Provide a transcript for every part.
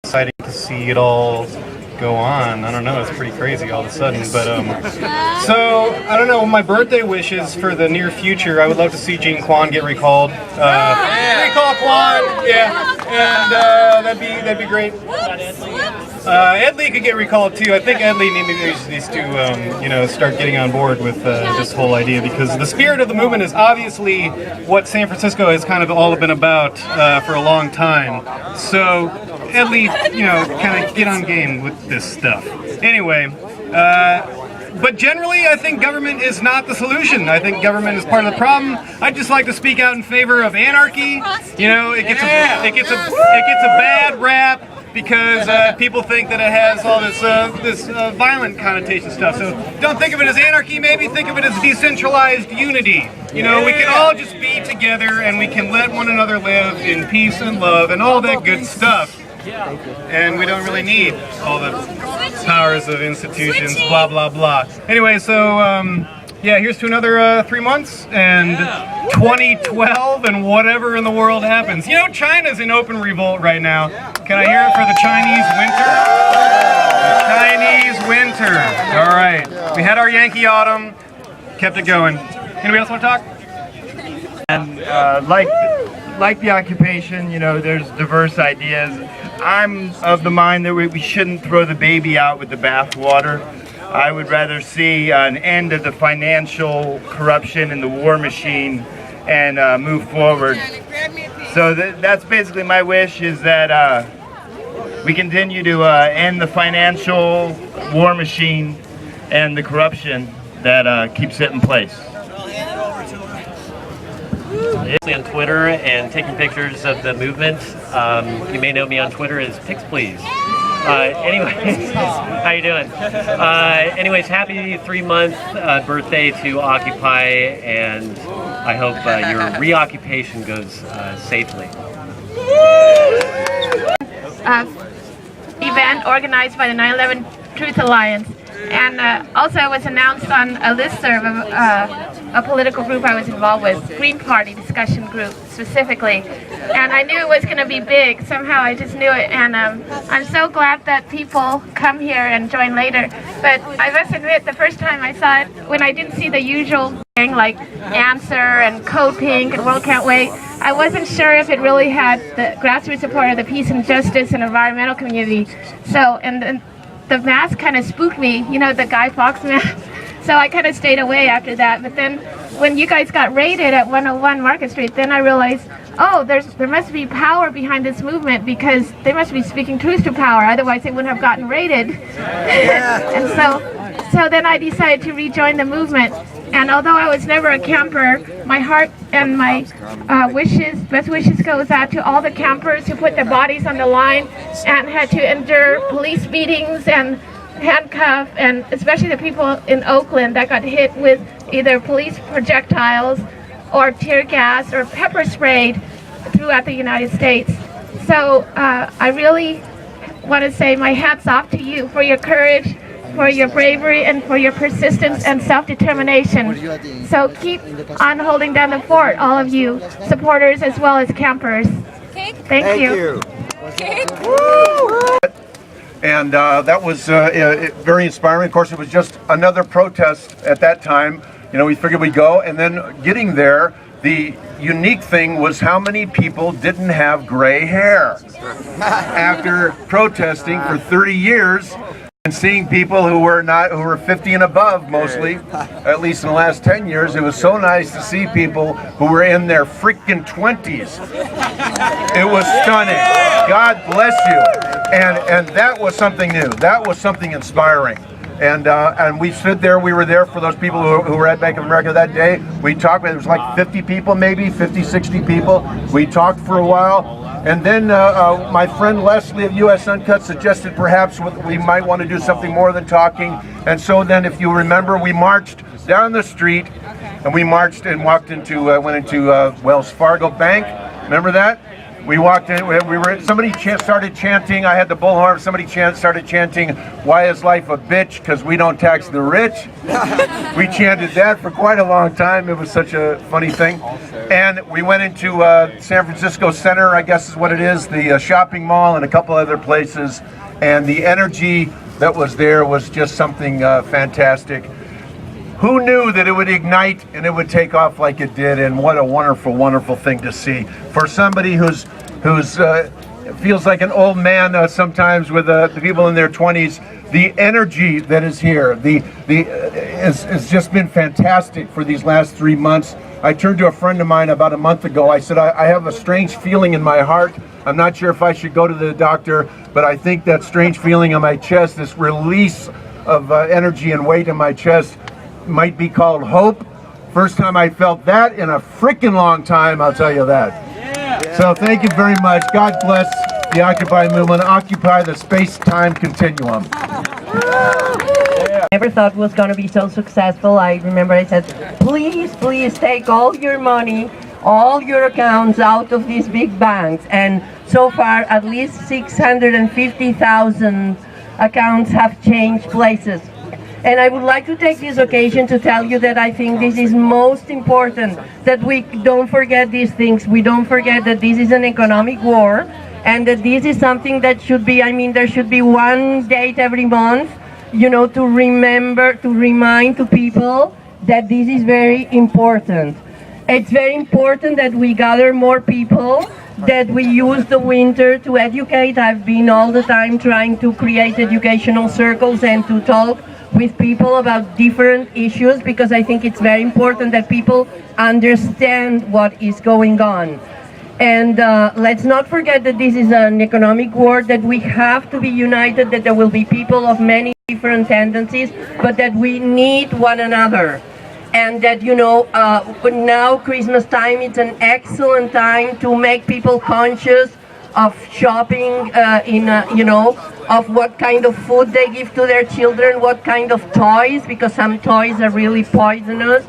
exciting to see it all go on. I don't know, it's pretty crazy all of a sudden. But so I don't know. My birthday wishes for the near future, I would love to see Gene Kwan get recalled. Recall Kwan, yeah, and that'd be great. Ed Lee could get recalled too. I think Ed Lee needs to start getting on board with this whole idea, because the spirit of the movement is obviously what San Francisco has kind of all been about for a long time. So Ed Lee, kind of get on game with this stuff. Anyway, but generally, I think government is not the solution. I think government is part of the problem. I'd just like to speak out in favor of anarchy. It gets a bad rap because people think that it has all this violent connotation stuff. So don't think of it as anarchy. Maybe think of it as decentralized unity. We can all just be together and we can let one another live in peace and love and all that good stuff. And we don't really need all the powers of institutions, blah, blah, blah. Anyway, so, here's to another 3 months and 2012 and whatever in the world happens. China's in open revolt right now. Can I hear it for the Chinese winter? The Chinese winter. All right. We had our Yankee autumn, kept it going. Anybody else want to talk? And like the occupation, there's diverse ideas. I'm of the mind that we shouldn't throw the baby out with the bathwater. I would rather see an end of the financial corruption in the war machine and move forward. So that's basically my wish, is that we continue to end the financial war machine and the corruption that keeps it in place. On Twitter and taking pictures of the movement. You may know me on Twitter as Pics Please. Anyways, how you doing? Anyways, happy 3-month birthday to Occupy, and I hope your reoccupation goes safely. Event organized by the 9/11 Truth Alliance, and also it was announced on a listserv of a political group I was involved with, Green Party discussion group specifically, and I knew it was going to be big. Somehow I just knew it, and I'm so glad that people come here and join later. But I must admit, the first time I saw it, when I didn't see the usual thing like Answer and Code Pink and World Can't Wait, I wasn't sure if it really had the grassroots support of the peace and justice and environmental community. So, and the mask kind of spooked me, the Guy Fawkes mask. So I kind of stayed away after that. But then when you guys got raided at 101 Market Street, then I realized, oh, there must be power behind this movement, because they must be speaking truth to power. Otherwise they wouldn't have gotten raided. And so then I decided to rejoin the movement. And although I was never a camper, my heart and my best wishes goes out to all the campers who put their bodies on the line and had to endure police beatings and handcuff, and especially the people in Oakland that got hit with either police projectiles or tear gas or pepper sprayed throughout the United States. So I really want to say my hat's off to you for your courage, for your bravery, and for your persistence and self-determination. So keep on holding down the fort, all of you supporters as well as campers. Thank you. And that was very inspiring. Of course, it was just another protest at that time. We figured we'd go, and then getting there, the unique thing was how many people didn't have gray hair. After protesting for 30 years and seeing people who were 50 and above mostly, at least in the last 10 years, it was so nice to see people who were in their freaking 20s. It was stunning. God bless you. And that was something new. That was something inspiring. And we stood there. We were there for those people who were at Bank of America that day. We talked. There was like 50 people, maybe 50, 60 people. We talked for a while. And then my friend Leslie of US Uncut suggested perhaps we might want to do something more than talking. And so then, if you remember, we marched down the street, and we marched and went into Wells Fargo Bank. Remember that? We walked in, somebody started chanting, I had the bullhorn, somebody started chanting, "Why is life a bitch? Because we don't tax the rich." We chanted that for quite a long time. It was such a funny thing. And we went into San Francisco Center, I guess is what it is, the shopping mall and a couple other places. And the energy that was there was just something fantastic. Who knew that it would ignite and it would take off like it did? And what a wonderful, wonderful thing to see. For somebody who's feels like an old man sometimes with the people in their 20s, the energy that is here, has just been fantastic for these last 3 months. I turned to a friend of mine about a month ago. I said, I have a strange feeling in my heart. I'm not sure if I should go to the doctor, but I think that strange feeling in my chest, this release of energy and weight in my chest, might be called hope. First time I felt that in a freaking long time, I'll tell you that. So thank you very much. God bless the Occupy movement. Occupy the space-time continuum. Never thought it was going to be so successful. I remember I said, please, please take all your money, all your accounts out of these big banks. And so far, at least 650,000 accounts have changed places. And I would like to take this occasion to tell you that I think this is most important, that we don't forget these things. We don't forget that this is an economic war, and that this is something that should be, there should be one date every month, to remember, to remind to people that this is very important. It's very important that we gather more people, that we use the winter to educate. I've been all the time trying to create educational circles and to talk with people about different issues, because I think it's very important that people understand what is going on. And let's not forget that this is an economic war, that we have to be united, that there will be people of many different tendencies, but that we need one another. And that, now Christmas time, it's an excellent time to make people conscious of shopping, of what kind of food they give to their children, what kind of toys, because some toys are really poisonous,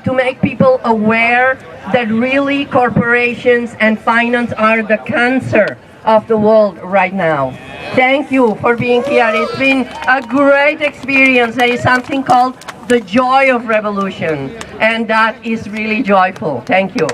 to make people aware that really corporations and finance are the cancer of the world right now. Thank you for being here. It's been a great experience. There is something called the joy of revolution, and that is really joyful. Thank you.